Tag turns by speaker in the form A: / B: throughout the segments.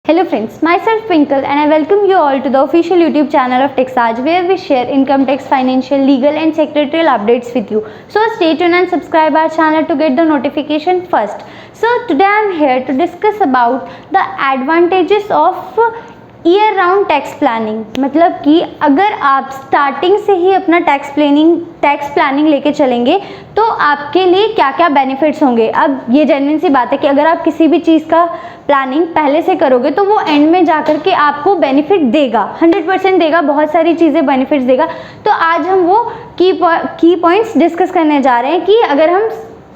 A: Hello friends, myself Twinkle and I welcome you all to the official YouTube channel of TechSaj where we share income tax, financial, legal and secretarial updates with you. So stay tuned and subscribe our channel to get the notification first. So today I am here to discuss about the advantages of year round tax planning. मतलब कि अगर आप starting से ही अपना tax planning लेके चलेंगे तो आपके लिए क्या क्या बेनिफिट्स होंगे। अब ये जेन्युइन सी बात है कि अगर आप किसी भी चीज़ का प्लानिंग पहले से करोगे तो वो एंड में जाकर के आपको बेनिफिट देगा, 100% देगा, बहुत सारी चीज़ें बेनिफिट्स देगा। तो आज हम वो की पॉइंट्स डिस्कस करने जा रहे हैं कि अगर हम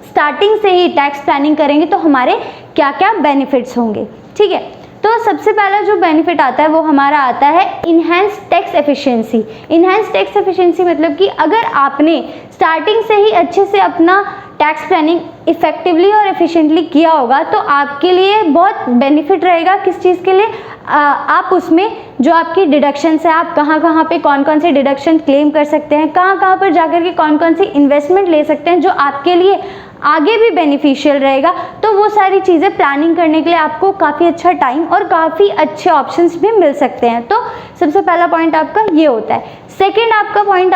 A: स्टार्टिंग से ही टैक्स प्लानिंग करेंगे तो हमारे क्या क्या बेनिफिट्स होंगे। ठीक है, तो सबसे पहला जो बेनिफिट आता है वो हमारा आता है enhance tax efficiency. Enhance tax efficiency मतलब कि अगर आपने स्टार्टिंग से ही अच्छे से अपना टैक्स प्लानिंग इफेक्टिवली और एफिशिएंटली किया होगा तो आपके लिए बहुत बेनिफिट रहेगा। किस चीज़ के लिए? आप उसमें जो आपकी डिडक्शंस है, आप कहाँ कहाँ पे कौन कौन से डिडक्शन क्लेम कर सकते हैं, कहाँ कहाँ पर जाकर के कौन कौन सी इन्वेस्टमेंट ले सकते हैं जो आपके लिए आगे भी बेनिफिशियल रहेगा। तो वो सारी चीज़ें प्लानिंग करने के लिए आपको काफ़ी अच्छा टाइम और काफ़ी अच्छे ऑप्शंस भी मिल सकते हैं। तो सबसे पहला पॉइंट आपका ये होता है। सेकंड आपका पॉइंट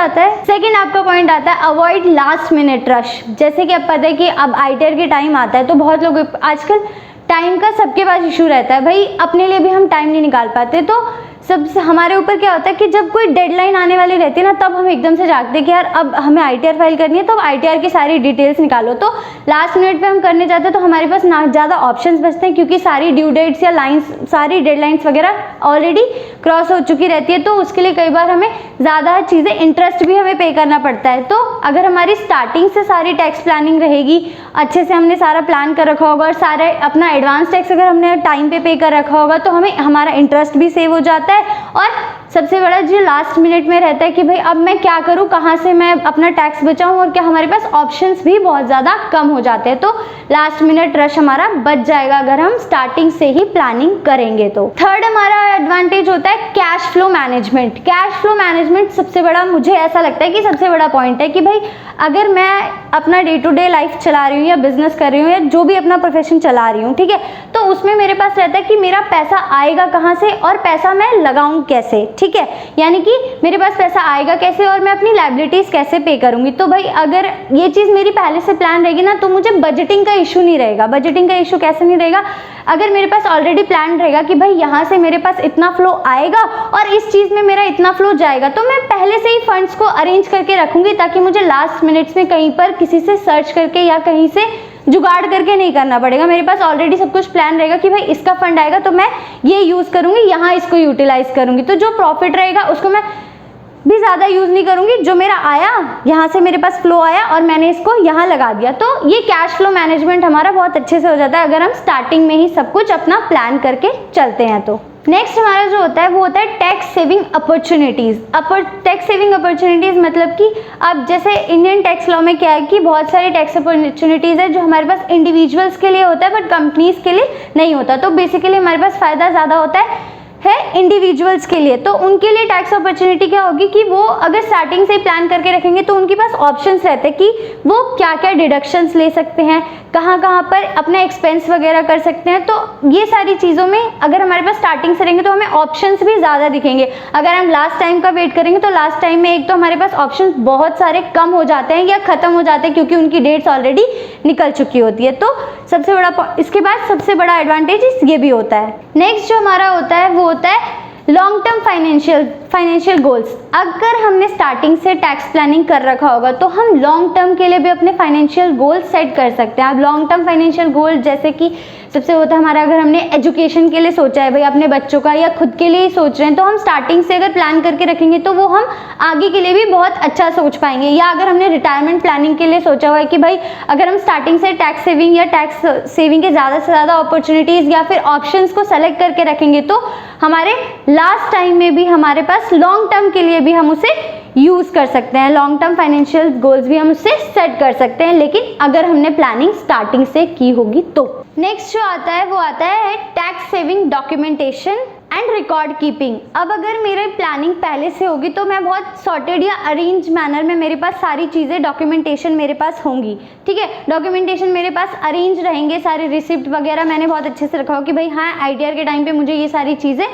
A: आता है अवॉइड लास्ट मिनट रश। जैसे कि अब पता है कि अब ITR के टाइम आता है तो बहुत लोग आजकल टाइम का सबके पास इशू रहता है, भाई अपने लिए भी हम टाइम नहीं निकाल पाते। तो सबसे हमारे ऊपर क्या होता है कि जब कोई डेडलाइन आने वाली रहती है ना तब हम एकदम से जागते हैं कि यार अब हमें ITR फाइल करनी है, तो ITR की सारी डिटेल्स निकालो। तो लास्ट मिनट पे हम करने जाते हैं तो हमारे पास ना ज़्यादा ऑप्शंस बचते हैं क्योंकि सारी ड्यू डेट्स या सारी डेडलाइंस वगैरह ऑलरेडी क्रॉस हो चुकी रहती है। तो उसके लिए कई बार हमें ज़्यादा चीज़ें इंटरेस्ट भी हमें पे करना पड़ता है। तो अगर हमारी स्टार्टिंग से सारी टैक्स प्लानिंग रहेगी, अच्छे से हमने सारा प्लान कर रखा होगा और सारा अपना एडवांस टैक्स अगर हमने टाइम पे कर रखा होगा तो हमें हमारा इंटरेस्ट भी सेव हो जाता है। और सबसे बड़ा जो लास्ट मिनट में रहता है कि भाई अब मैं क्या करूं, कहां से मैं अपना टैक्स बचाऊं, और क्या हमारे पास ऑप्शंस भी बहुत ज़्यादा कम हो जाते हैं। तो लास्ट मिनट रश हमारा बच जाएगा अगर हम स्टार्टिंग से ही प्लानिंग करेंगे। तो थर्ड हमारा एडवांटेज होता है cash flow management. Cash flow management सबसे बड़ा, मुझे ऐसा लगता है कि सबसे बड़ा पॉइंट है कि भाई अगर मैं अपना डे टू डे लाइफ चला रही हूँ या बिजनेस कर रही हूँ या जो भी अपना प्रोफेशन चला रही हूँ, ठीक है, तो उसमें मेरे पास रहता है कि मेरा पैसा आएगा कहाँ से और पैसा मैं लगाऊं कैसे। ठीक है, यानी कि मेरे पास पैसा आएगा कैसे और मैं अपनी लायबिलिटीज कैसे पे करूंगी। तो भाई अगर ये चीज़ मेरी पहले से प्लान रहेगी ना तो मुझे बजटिंग का इशू नहीं रहेगा। बजटिंग का इशू कैसे नहीं रहेगा? अगर मेरे पास ऑलरेडी प्लान रहेगा कि भाई यहाँ से मेरे पास इतना फ्लो आएगा और इस चीज़ में मेरा इतना फ्लो जाएगा, तो मैं पहले से ही फंड्स को अरेंज करके रखूंगी ताकि मुझे लास्ट मिनट्स में कहीं पर किसी से सर्च करके या कहीं से जुगाड़ करके नहीं करना पड़ेगा। मेरे पास ऑलरेडी सब कुछ प्लान रहेगा कि भाई इसका फंड आएगा तो मैं ये यूज़ करूंगी, यहाँ इसको यूटिलाइज करूंगी। तो जो प्रॉफिट रहेगा उसको मैं भी ज़्यादा यूज़ नहीं करूंगी, जो मेरा आया यहाँ से मेरे पास फ्लो आया और मैंने इसको यहाँ लगा दिया। तो ये कैश फ्लो मैनेजमेंट हमारा बहुत अच्छे से हो जाता है अगर हम स्टार्टिंग में ही सब कुछ अपना प्लान करके चलते हैं। तो नेक्स्ट हमारा जो होता है वो होता है tax saving opportunities. Tax saving opportunities मतलब कि अब जैसे इंडियन टैक्स लॉ में क्या है कि बहुत सारी टैक्स अपॉर्चुनिटीज़ है जो हमारे पास इंडिविजुअल्स के लिए होता है बट कंपनीज के लिए नहीं होता। तो बेसिकली हमारे पास फ़ायदा ज़्यादा होता है इंडिविजुअल्स के लिए। तो उनके लिए टैक्स अपॉर्चुनिटी क्या होगी कि वो अगर स्टार्टिंग से ही प्लान करके रखेंगे तो उनके पास ऑप्शंस रहते हैं कि वो क्या क्या डिडक्शंस ले सकते हैं, कहाँ कहाँ पर अपना एक्सपेंस वगैरह कर सकते हैं। तो ये सारी चीज़ों में अगर हमारे पास स्टार्टिंग से रहेंगे तो हमें ऑप्शंस भी ज़्यादा दिखेंगे। अगर हम लास्ट टाइम का वेट करेंगे तो लास्ट टाइम में एक तो हमारे पास ऑप्शंस बहुत सारे कम हो जाते हैं या ख़त्म हो जाते हैं क्योंकि उनकी डेट्स ऑलरेडी निकल चुकी होती है। तो सबसे बड़ा, इसके बाद सबसे बड़ा एडवांटेज ये भी होता है। नेक्स्ट जो हमारा होता है वो होता है लॉन्ग टर्म फाइनेंशियल गोल्स। अगर हमने स्टार्टिंग से टैक्स प्लानिंग कर रखा होगा तो हम लॉन्ग टर्म के लिए भी अपने फाइनेंशियल गोल सेट कर सकते हैं। अब लॉन्ग टर्म फाइनेंशियल गोल जैसे कि सबसे होता है हमारा, अगर हमने एजुकेशन के लिए सोचा है भाई अपने बच्चों का या खुद के लिए ही सोच रहे हैं, तो हम स्टार्टिंग से अगर प्लान करके रखेंगे तो वो हम आगे के लिए भी बहुत अच्छा सोच पाएंगे। या अगर हमने रिटायरमेंट प्लानिंग के लिए सोचा हुआ है कि भाई अगर हम स्टार्टिंग से टैक्स सेविंग या टैक्स सेविंग के ज़्यादा से ज़्यादा अपॉर्चुनिटीज़ या फिर ऑप्शंस को सेलेक्ट करके रखेंगे तो हमारे लास्ट टाइम में भी हमारे पास लॉन्ग टर्म के लिए भी हम उसे यूज़ कर सकते हैं। लॉन्ग टर्म फाइनेंशियल गोल्स भी हम उससे सेट कर सकते हैं, लेकिन अगर हमने प्लानिंग स्टार्टिंग से की होगी तो। नेक्स्ट जो आता है वो आता है tax saving documentation and record keeping. अब अगर मेरे प्लानिंग पहले से होगी तो मैं बहुत सॉर्टेड या अरेंज मैनर में मेरे पास सारी चीज़ें डॉक्यूमेंटेशन मेरे पास होंगी, ठीक है, डॉक्यूमेंटेशन मेरे पास अरेंज रहेंगे, सारे रिसिप्ट वगैरह मैंने बहुत अच्छे से रखा हो कि भाई हाँ आईटीआर के टाइम पे मुझे ये सारी चीज़ें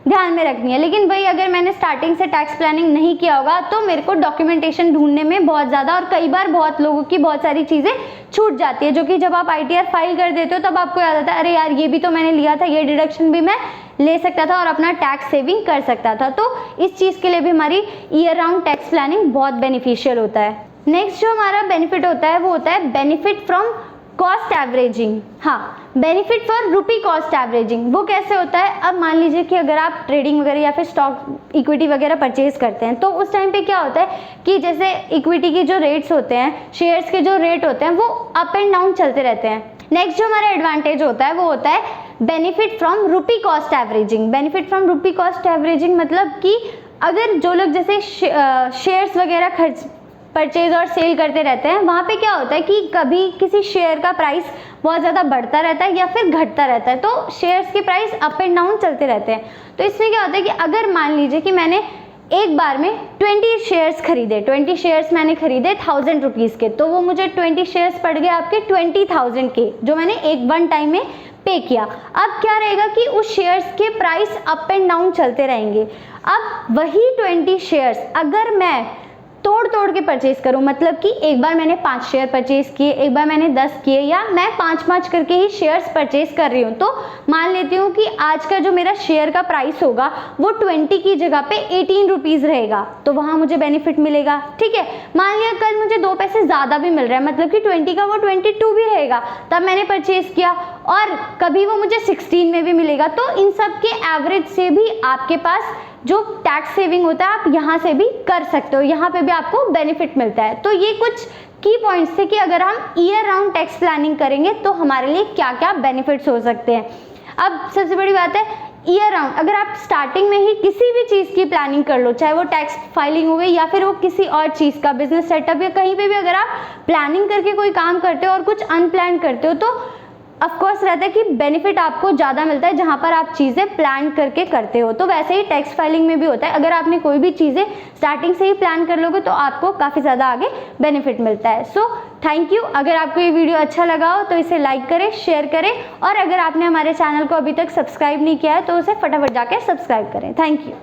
A: ध्यान में रखनी है। लेकिन भाई अगर मैंने स्टार्टिंग से टैक्स प्लानिंग नहीं किया होगा तो मेरे को डॉक्यूमेंटेशन ढूंढने में बहुत ज़्यादा और कई बार बहुत लोगों की बहुत सारी चीज़ें छूट जाती है, जो कि जब आप आईटीआर फाइल कर देते हो तब आपको याद आता है अरे यार ये भी तो मैंने लिया था, ये डिडक्शन भी मैं ले सकता था और अपना टैक्स सेविंग कर सकता था। तो इस चीज़ के लिए भी हमारी ईयर राउंड टैक्स प्लानिंग बहुत बेनिफिशियल होता है। नेक्स्ट जो हमारा बेनिफिट होता है वो होता है बेनिफिट फ्रॉम कॉस्ट एवरेजिंग। हाँ, benefit for rupee cost averaging. वो कैसे होता है? अब मान लीजिए कि अगर आप ट्रेडिंग वगैरह या फिर स्टॉक इक्विटी वगैरह परचेज करते हैं तो उस टाइम पे क्या होता है कि जैसे इक्विटी के जो रेट्स होते हैं, शेयर्स के जो रेट होते हैं वो अप एंड डाउन चलते रहते हैं। नेक्स्ट जो हमारा एडवांटेज होता है वो होता है benefit from rupee cost averaging. Benefit from rupee cost averaging मतलब कि अगर जो लोग जैसे शेयर्स वगैरह परचेज और सेल करते रहते हैं, वहाँ पे क्या होता है कि कभी किसी शेयर का प्राइस बहुत ज़्यादा बढ़ता रहता है या फिर घटता रहता है, तो शेयर्स के प्राइस अप एंड डाउन चलते रहते हैं। तो इसमें क्या होता है कि अगर मान लीजिए कि मैंने एक बार में 20 शेयर्स खरीदे, 20 शेयर्स मैंने खरीदे 1000 रुपीज़ के, तो वो मुझे 20 शेयर्स पड़ गए आपके 20,000 के, जो मैंने एक वन टाइम में पे किया। अब क्या रहेगा कि उस शेयर्स के प्राइस अप एंड डाउन चलते रहेंगे। अब वही 20 शेयर्स अगर मैं तोड़ के परचेज करूं, मतलब कि एक बार मैंने 5 शेयर परचेज किए, एक बार मैंने 10 किए, या मैं 5 करके ही शेयर्स परचेज कर रही हूं, तो मान लेती हूं कि आज का जो मेरा शेयर का प्राइस होगा वो 20 की जगह पे 18 रुपीज़ रहेगा, तो वहां मुझे बेनिफिट मिलेगा। ठीक है, मान लिया कल मुझे 2 पैसे ज़्यादा भी मिल रहा है, मतलब कि 20 का वो 22 भी रहेगा, तब मैंने परचेज किया, और कभी वो मुझे 16 में भी मिलेगा। तो इन सब के एवरेज से भी आपके पास जो टैक्स सेविंग होता है आप यहाँ से भी कर सकते हो, यहाँ पे भी आपको बेनिफिट मिलता है। तो ये कुछ की पॉइंट्स थे कि अगर हम ईयर राउंड टैक्स प्लानिंग करेंगे तो हमारे लिए क्या क्या बेनिफिट्स हो सकते हैं। अब सबसे बड़ी बात है ईयर राउंड, अगर आप स्टार्टिंग में ही किसी भी चीज़ की प्लानिंग कर लो, चाहे वो टैक्स फाइलिंग हो गई या फिर वो किसी और चीज़ का बिजनेस सेटअप, या कहीं पे भी अगर आप प्लानिंग करके कोई काम करते हो और कुछ अनप्लान करते हो, तो ऑफकोर्स रहता है कि बेनिफिट आपको ज़्यादा मिलता है जहाँ पर आप चीज़ें प्लान करके करते हो। तो वैसे ही टैक्स फाइलिंग में भी होता है, अगर आपने कोई भी चीज़ें स्टार्टिंग से ही प्लान कर लोगे तो आपको काफ़ी ज़्यादा आगे बेनिफिट मिलता है। So thank you. अगर आपको ये वीडियो अच्छा लगा हो तो इसे लाइक करें, शेयर करें, और अगर आपने हमारे चैनल को अभी तक सब्सक्राइब नहीं किया है तो उसे फटाफट जाकर सब्सक्राइब करें। Thank you.